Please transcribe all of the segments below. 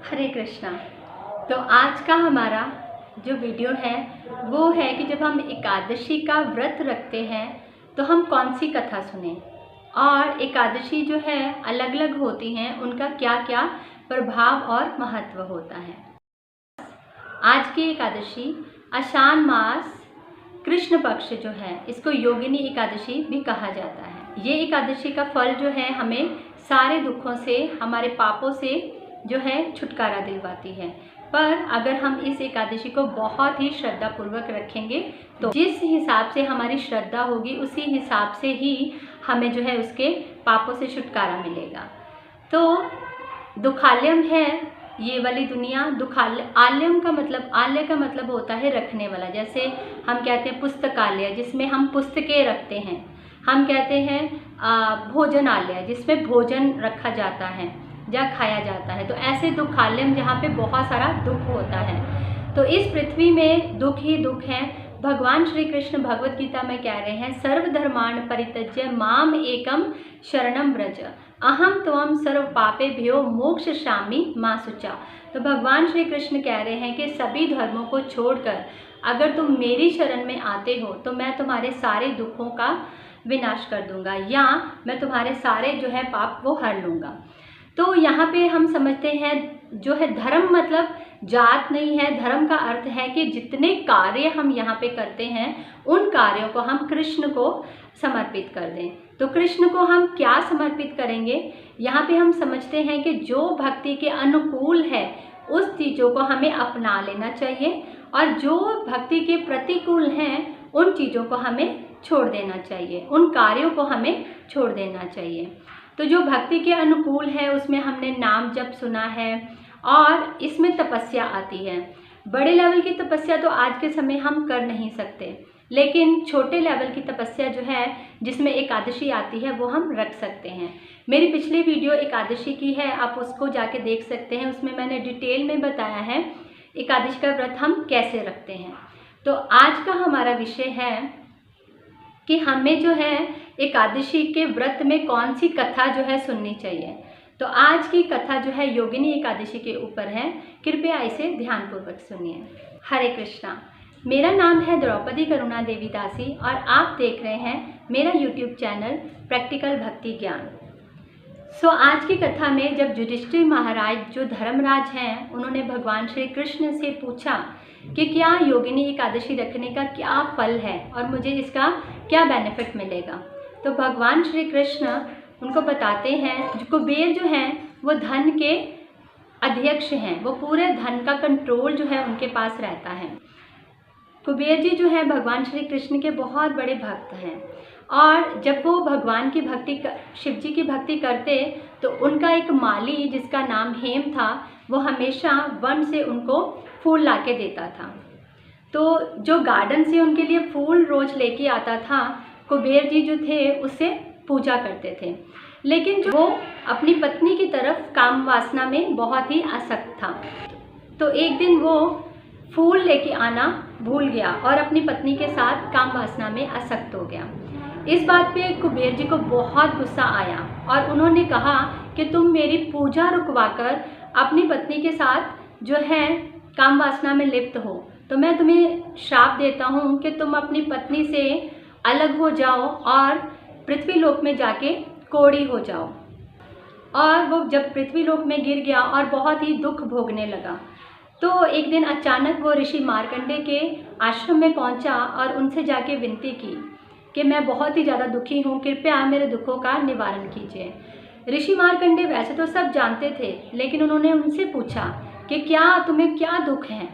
हरे कृष्णा। तो आज का हमारा जो वीडियो है वो है कि जब हम एकादशी का व्रत रखते हैं तो हम कौन सी कथा सुने, और एकादशी जो है अलग अलग होती हैं, उनका क्या क्या प्रभाव और महत्व होता है। आज की एकादशी आषाढ़ मास कृष्ण पक्ष जो है इसको योगिनी एकादशी भी कहा जाता है। ये एकादशी का फल जो है हमें सारे दुखों से, हमारे पापों से जो है छुटकारा दिलवाती है। पर अगर हम इस एकादशी को बहुत ही श्रद्धा पूर्वक रखेंगे तो जिस हिसाब से हमारी श्रद्धा होगी उसी हिसाब से ही हमें जो है उसके पापों से छुटकारा मिलेगा। तो दुखालयम है ये वाली दुनिया। आलयम का मतलब, आलय का मतलब होता है रखने वाला। जैसे हम कहते हैं पुस्तकालय जिसमें हम पुस्तकें रखते हैं, हम कहते हैं भोजनालय जिसमें भोजन रखा जाता है या खाया जाता है। तो ऐसे दुखालयम जहाँ पे बहुत सारा दुख होता है। तो इस पृथ्वी में दुख ही दुख है। भगवान श्री कृष्ण भगवत गीता में कह रहे हैं, सर्वधर्मान् परित्यज्य माम एकम शरणम व्रज अहम त्वं सर्व पापेभ्यो मोक्षयिष्यामि मा शुचा। तो भगवान श्री कृष्ण कह रहे हैं कि सभी धर्मों को छोड़कर अगर तुम मेरी शरण में आते हो तो मैं तुम्हारे सारे दुखों का विनाश कर दूंगा, या मैं तुम्हारे सारे जो है पाप वो हर लूँगा। तो यहाँ पे हम समझते हैं जो है धर्म मतलब जात नहीं है। धर्म का अर्थ है कि जितने कार्य हम यहाँ पे करते हैं उन कार्यों को हम कृष्ण को समर्पित कर दें। तो कृष्ण को हम क्या समर्पित करेंगे, यहाँ पे हम समझते हैं कि जो भक्ति के अनुकूल है उस चीज़ों को हमें अपना लेना चाहिए, और जो भक्ति के प्रतिकूल हैं उन चीज़ों को हमें छोड़ देना चाहिए, उन कार्यों को हमें छोड़ देना चाहिए। तो जो भक्ति के अनुकूल है उसमें हमने नाम जप सुना है, और इसमें तपस्या आती है। बड़े लेवल की तपस्या तो आज के समय हम कर नहीं सकते, लेकिन छोटे लेवल की तपस्या जो है जिसमें एकादशी आती है वो हम रख सकते हैं। मेरी पिछली वीडियो एकादशी की है, आप उसको जाके देख सकते हैं। उसमें मैंने डिटेल में बताया है एकादशी का व्रत हम कैसे रखते हैं। तो आज का हमारा विषय है कि हमें जो है एकादशी के व्रत में कौन सी कथा जो है सुननी चाहिए। तो आज की कथा जो है योगिनी एकादशी के ऊपर है, कृपया इसे ध्यानपूर्वक सुनिए। हरे कृष्णा। मेरा नाम है द्रौपदी करुणा देवी दासी और आप देख रहे हैं मेरा यूट्यूब चैनल प्रैक्टिकल भक्ति ज्ञान। आज की कथा में जब युधिष्ठिर महाराज जो धर्मराज हैं उन्होंने भगवान श्री कृष्ण से पूछा कि क्या योगिनी एकादशी रखने का क्या फल है और मुझे इसका क्या बेनिफिट मिलेगा। तो भगवान श्री कृष्ण उनको बताते हैं, कुबेर जो हैं वो धन के अध्यक्ष हैं, वो पूरे धन का कंट्रोल जो है उनके पास रहता है। कुबेर जी जो है भगवान श्री कृष्ण के बहुत बड़े भक्त हैं, और जब वो भगवान की भक्ति, शिव जी की भक्ति करते तो उनका एक माली जिसका नाम हेम था वो हमेशा वन से उनको फूल ला के देता था। तो जो गार्डन से उनके लिए फूल रोज लेके आता था, कुबेर जी जो थे उससे पूजा करते थे। लेकिन जो वो अपनी पत्नी की तरफ काम वासना में बहुत ही आसक्त था, तो एक दिन वो फूल लेके आना भूल गया और अपनी पत्नी के साथ काम वासना में आसक्त हो गया। इस बात पे कुबेर जी को बहुत गुस्सा आया और उन्होंने कहा कि तुम मेरी पूजा रुकवाकर अपनी पत्नी के साथ जो है काम वासना में लिप्त हो, तो मैं तुम्हें श्राप देता हूँ कि तुम अपनी पत्नी से अलग हो जाओ और पृथ्वी लोक में जाके कोढ़ी हो जाओ। और वो जब पृथ्वी लोक में गिर गया और बहुत ही दुख भोगने लगा, तो एक दिन अचानक वो ऋषि मार्कंडे के आश्रम में पहुंचा और उनसे जाके विनती की कि मैं बहुत ही ज़्यादा दुखी हूँ, कृपया मेरे दुखों का निवारण कीजिए। ऋषि मार्कंडे वैसे तो सब जानते थे, लेकिन उन्होंने उनसे पूछा कि क्या तुम्हें क्या दुख है।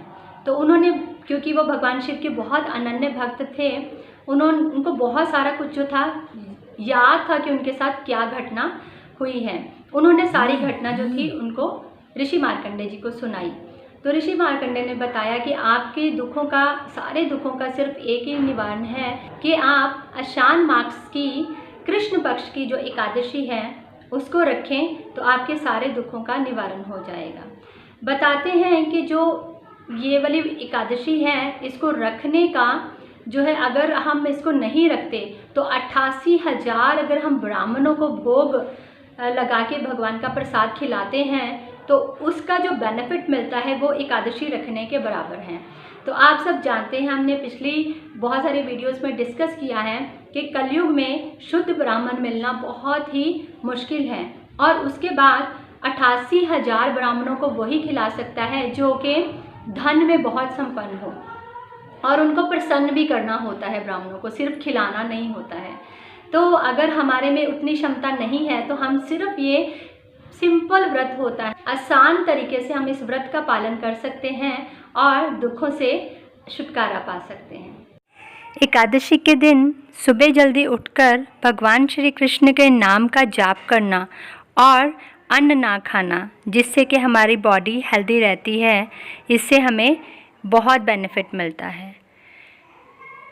तो उन्होंने, क्योंकि वो भगवान शिव के बहुत अनन्य भक्त थे, उनको बहुत सारा कुछ जो था याद था कि उनके साथ क्या घटना हुई है। उन्होंने सारी घटना जो थी उनको ऋषि मार्कंडे जी को सुनाई। तो ऋषि मार्कंडे ने बताया कि आपके दुखों का, सारे दुखों का सिर्फ एक ही निवारण है कि आप आषाढ़ मास की कृष्ण पक्ष की जो एकादशी है उसको रखें, तो आपके सारे दुखों का निवारण हो जाएगा। बताते हैं कि जो ये वाली एकादशी है इसको रखने का जो है, अगर हम इसको नहीं रखते तो 88,000 अगर हम ब्राह्मणों को भोग लगा के भगवान का प्रसाद खिलाते हैं तो उसका जो बेनिफिट मिलता है वो एकादशी रखने के बराबर है। तो आप सब जानते हैं, हमने पिछली बहुत सारी वीडियोस में डिस्कस किया है कि कलयुग में शुद्ध ब्राह्मण मिलना बहुत ही मुश्किल है, और उसके बाद 88,000 ब्राह्मणों को वही खिला सकता है जो कि धन में बहुत संपन्न हो, और उनको प्रसन्न भी करना होता है ब्राह्मणों को, सिर्फ खिलाना नहीं होता है। तो अगर हमारे में उतनी क्षमता नहीं है तो हम सिर्फ ये सिंपल व्रत होता है, आसान तरीके से हम इस व्रत का पालन कर सकते हैं और दुखों से छुटकारा पा सकते हैं। एकादशी के दिन सुबह जल्दी उठकर भगवान श्री कृष्ण के नाम का जाप करना और अन्न ना खाना, जिससे कि हमारी बॉडी हेल्दी रहती है, इससे हमें बहुत बेनिफिट मिलता है।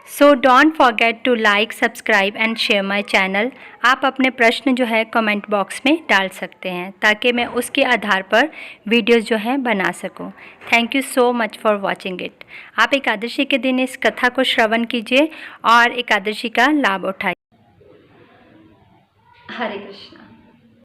So don't forget to like, subscribe and share my channel. आप अपने प्रश्न जो है कमेंट बॉक्स में डाल सकते हैं ताकि मैं उसके आधार पर वीडियोस जो हैं बना सकूं। Thank you so much for watching it. आप एकादशी के दिन इस कथा को श्रवण कीजिए और एकादशी का लाभ उठाइए। हरे कृष्णा।